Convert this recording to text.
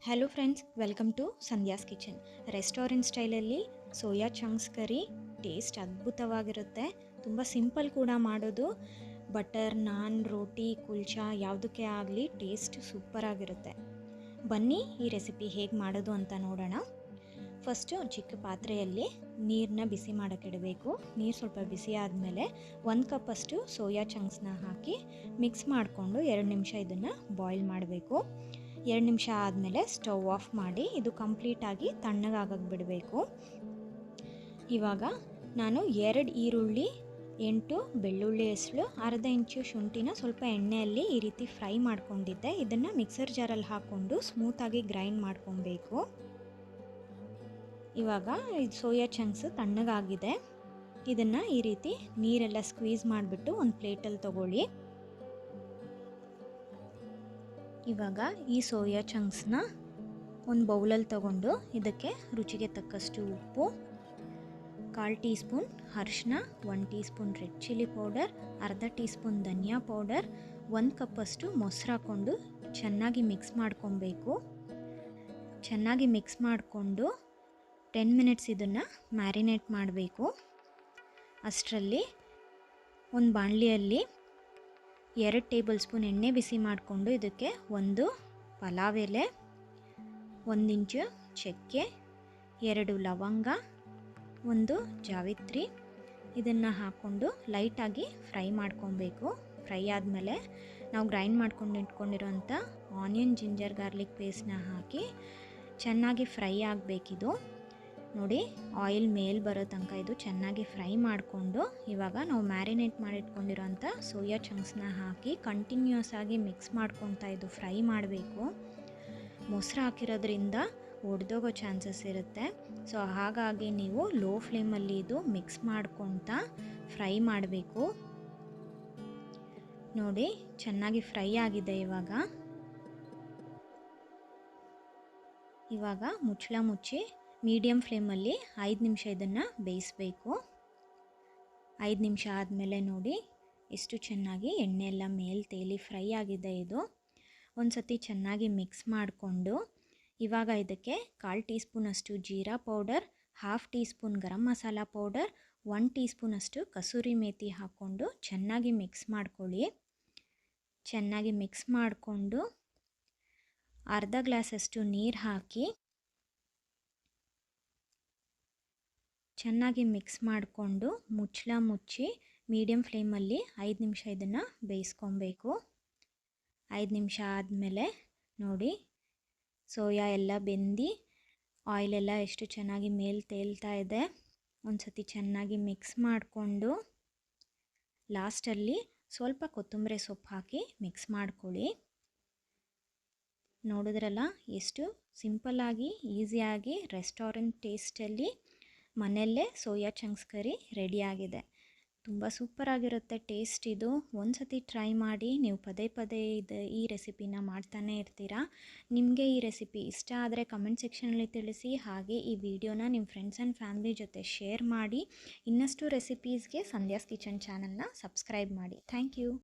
Hello friends, welcome to Sandhya's kitchen. Restaurant ಸ್ಟೈಲಲ್ಲಿ soya chunks curry taste ಅದ್ಭುತವಾಗಿರುತ್ತೆ. ತುಂಬ simple ಕೂಡ ಮಾಡೋದು. ಬಟರ್ ನಾನ್, ರೋಟಿ, ಕುಲ್ಚಾ ಯಾವುದಕ್ಕೆ ಆಗಲಿ ಟೇಸ್ಟ್ ಸೂಪರಾಗಿರುತ್ತೆ. ಬನ್ನಿ ಈ ರೆಸಿಪಿ ಹೇಗೆ ಮಾಡೋದು ಅಂತ ನೋಡೋಣ. ಫಸ್ಟು ಚಿಕ್ಕ ಪಾತ್ರೆಯಲ್ಲಿ ನೀರನ್ನ ಬಿಸಿ ಮಾಡೋಕ್ಕಿಡಬೇಕು. ನೀರು ಸ್ವಲ್ಪ ಬಿಸಿ ಆದಮೇಲೆ 1 ಕಪ್ಪಷ್ಟು ಸೋಯಾ ಚಂಕ್ಸ್ನ ಹಾಕಿ ಮಿಕ್ಸ್ ಮಾಡಿಕೊಂಡು 2 ನಿಮಿಷ ಇದನ್ನು ಬಾಯ್ಲ್ ಮಾಡಬೇಕು. 2 ನಿಮಿಷ ಆದಮೇಲೆ ಸ್ಟವ್ ಆಫ್ ಮಾಡಿ ಇದು ಕಂಪ್ಲೀಟಾಗಿ ತಣ್ಣಗಾಗಕ್ಕೆ ಬಿಡಬೇಕು. ಇವಾಗ ನಾನು 2 ಈರುಳ್ಳಿ, 8 ಬೆಳ್ಳುಳ್ಳಿ ಹೆಸಳು, ಅರ್ಧ ಇಂಚು ಶುಂಠಿನ ಸ್ವಲ್ಪ ಎಣ್ಣೆಯಲ್ಲಿ ಈ ರೀತಿ ಫ್ರೈ ಮಾಡ್ಕೊಂಡಿದ್ದೆ. ಇದನ್ನು ಮಿಕ್ಸರ್ ಜಾರಲ್ಲಿ ಹಾಕ್ಕೊಂಡು ಸ್ಮೂತಾಗಿ ಗ್ರೈಂಡ್ ಮಾಡ್ಕೊಬೇಕು. ಇವಾಗ ಇದು ಸೋಯಾ ಚಂಕ್ಸ್ ತಣ್ಣಗಾಗಿದೆ. ಇದನ್ನು ಈ ರೀತಿ ನೀರೆಲ್ಲ ಸ್ಕ್ವೀಸ್ ಮಾಡಿಬಿಟ್ಟು ಒಂದು ಪ್ಲೇಟಲ್ಲಿ ತಗೊಳ್ಳಿ. ಇವಾಗ ಈ ಸೋಯಾ ಚಂಕ್ಸ್ನ ಒಂದು ಬೌಲಲ್ಲಿ ತಗೊಂಡು ಇದಕ್ಕೆ ರುಚಿಗೆ ತಕ್ಕಷ್ಟು ಉಪ್ಪು, 1/4 ಟೀ ಸ್ಪೂನ್ ಅರಿಶಿನ, 1 tea spoon red chilli powder, ಅರ್ಧ ಟೀ ಸ್ಪೂನ್ ಧನಿಯಾ ಪೌಡರ್, 1 ಕಪ್ಪಷ್ಟು ಮೊಸರು ಹಾಕ್ಕೊಂಡು ಚೆನ್ನಾಗಿ ಮಿಕ್ಸ್ ಮಾಡ್ಕೊಬೇಕು. ಚೆನ್ನಾಗಿ ಮಿಕ್ಸ್ ಮಾಡಿಕೊಂಡು 10 ಮಿನಿಟ್ಸ್ ಇದನ್ನು ಮ್ಯಾರಿನೇಟ್ ಮಾಡಬೇಕು. ಅಷ್ಟರಲ್ಲಿ ಒಂದು ಬಾಣಲಿಯಲ್ಲಿ 2 ಟೇಬಲ್ ಸ್ಪೂನ್ ಎಣ್ಣೆ ಬಿಸಿ ಮಾಡಿಕೊಂಡು ಇದಕ್ಕೆ 1 ಪಲಾವ್ ಎಲೆ, 1 ಇಂಚು ಚಕ್ಕೆ, 2 ಲವಂಗ, 1 ಜಾವಿತ್ರಿ ಇದನ್ನು ಹಾಕ್ಕೊಂಡು ಲೈಟಾಗಿ ಫ್ರೈ ಮಾಡ್ಕೊಬೇಕು. ಫ್ರೈ ಆದಮೇಲೆ ನಾವು ಗ್ರೈಂಡ್ ಮಾಡ್ಕೊಂಡು ಇಟ್ಕೊಂಡಿರೋಂಥ ಆನಿಯನ್, ಜಿಂಜರ್, ಗಾರ್ಲಿಕ್ ಪೇಸ್ಟ್ನ ಹಾಕಿ ಚೆನ್ನಾಗಿ ಫ್ರೈ ಆಗಬೇಕಿದು. ನೋಡಿ, ಆಯಿಲ್ ಮೇಲೆ ಬರೋ ತನಕ ಇದು ಚೆನ್ನಾಗಿ ಫ್ರೈ ಮಾಡಿಕೊಂಡು ಇವಾಗ ನಾವು ಮ್ಯಾರಿನೇಟ್ ಮಾಡಿಟ್ಕೊಂಡಿರೋಂಥ ಸೋಯಾ ಚಂಕ್ಸ್ನ ಹಾಕಿ ಕಂಟಿನ್ಯೂಸ್ ಆಗಿ ಮಿಕ್ಸ್ ಮಾಡ್ಕೊತಾ ಇದು ಫ್ರೈ ಮಾಡಬೇಕು. ಮೊಸರು ಹಾಕಿರೋದ್ರಿಂದ ಒಡೆದೋಗೋ ಚಾನ್ಸಸ್ ಇರುತ್ತೆ. ಸೊ ಹಾಗಾಗಿ ನೀವು ಲೋ ಫ್ಲೇಮಲ್ಲಿ ಇದು ಮಿಕ್ಸ್ ಮಾಡ್ಕೊತಾ ಫ್ರೈ ಮಾಡಬೇಕು. ನೋಡಿ, ಚೆನ್ನಾಗಿ ಫ್ರೈ ಆಗಿದೆ. ಇವಾಗ ಮುಚ್ಚಳ ಮುಚ್ಚಿ ಮೀಡಿಯಮ್ ಫ್ಲೇಮಲ್ಲಿ 5 ನಿಮಿಷ ಇದನ್ನು ಬೇಯಿಸಬೇಕು. 5 ನಿಮಿಷ ಆದಮೇಲೆ ನೋಡಿ ಎಷ್ಟು ಚೆನ್ನಾಗಿ ಎಣ್ಣೆ ಎಲ್ಲ ಮೇಲೆ ತೇಲಿ ಫ್ರೈ ಆಗಿದೆ. ಇದು ಒಂದು ಸತಿ ಚೆನ್ನಾಗಿ ಮಿಕ್ಸ್ ಮಾಡಿಕೊಂಡು ಇವಾಗ ಇದಕ್ಕೆ 1/4 ಟೀ ಸ್ಪೂನಷ್ಟು jeera powder, 1/2 tea spoon garam masala powder, 1 tea ಸ್ಪೂನಷ್ಟು ಕಸೂರಿ ಮೇಥಿ ಹಾಕ್ಕೊಂಡು ಚೆನ್ನಾಗಿ ಮಿಕ್ಸ್ ಮಾಡ್ಕೊಳ್ಳಿ. ಚೆನ್ನಾಗಿ ಮಿಕ್ಸ್ ಮಾಡಿಕೊಂಡು ಅರ್ಧ ಗ್ಲಾಸಷ್ಟು ನೀರು ಹಾಕಿ ಚೆನ್ನಾಗಿ ಮಿಕ್ಸ್ ಮಾಡಿಕೊಂಡು ಮುಚ್ಚಳ ಮುಚ್ಚಿ ಮೀಡಿಯಮ್ ಫ್ಲೇಮಲ್ಲಿ 5 ನಿಮಿಷ ಇದನ್ನು ಬೇಯಿಸ್ಕೊಬೇಕು. 5 ನಿಮಿಷ ಆದಮೇಲೆ ನೋಡಿ ಸೋಯಾ ಎಲ್ಲ ಬೆಂದು ಆಯಿಲೆಲ್ಲ ಎಷ್ಟು ಚೆನ್ನಾಗಿ ಮೇಲೆ ತೇಲ್ತಾ ಇದೆ. ಒಂದು ಸತಿ ಚೆನ್ನಾಗಿ ಮಿಕ್ಸ್ ಮಾಡಿಕೊಂಡು ಲಾಸ್ಟಲ್ಲಿ ಸ್ವಲ್ಪ ಕೊತ್ತಂಬರಿ ಸೊಪ್ಪು ಹಾಕಿ ಮಿಕ್ಸ್ ಮಾಡ್ಕೊಳ್ಳಿ. ನೋಡಿದ್ರಲ್ಲ ಎಷ್ಟು ಸಿಂಪಲ್ಲಾಗಿ ಈಸಿಯಾಗಿ ರೆಸ್ಟೋರೆಂಟ್ ಟೇಸ್ಟಲ್ಲಿ ಮನೆಯಲ್ಲೇ ಸೋಯಾ ಚಂಕ್ಸ್ ಕರಿ ರೆಡಿಯಾಗಿದೆ. ತುಂಬ ಸೂಪರಾಗಿರುತ್ತೆ ಟೇಸ್ಟ್ ಇದು. ಒಂದು ಸತಿ ಟ್ರೈ ಮಾಡಿ, ನೀವು ಪದೇ ಪದೇ ಈ ರೆಸಿಪಿನ ಮಾಡ್ತಾನೆ ಇರ್ತೀರಾ. ನಿಮಗೆ ಈ ರೆಸಿಪಿ ಇಷ್ಟ ಆದರೆ ಕಮೆಂಟ್ ಸೆಕ್ಷನಲ್ಲಿ ತಿಳಿಸಿ. ಹಾಗೆ ಈ ವಿಡಿಯೋನ ನಿಮ್ಮ ಫ್ರೆಂಡ್ಸ್ ಆ್ಯಂಡ್ ಫ್ಯಾಮಿಲಿ ಜೊತೆ ಶೇರ್ ಮಾಡಿ. ಇನ್ನಷ್ಟು ರೆಸಿಪೀಸ್ಗೆ ಸಂಧ್ಯಾಸ್ ಕಿಚನ್ ಚಾನಲ್ನ ಸಬ್ಸ್ಕ್ರೈಬ್ ಮಾಡಿ. Thank you.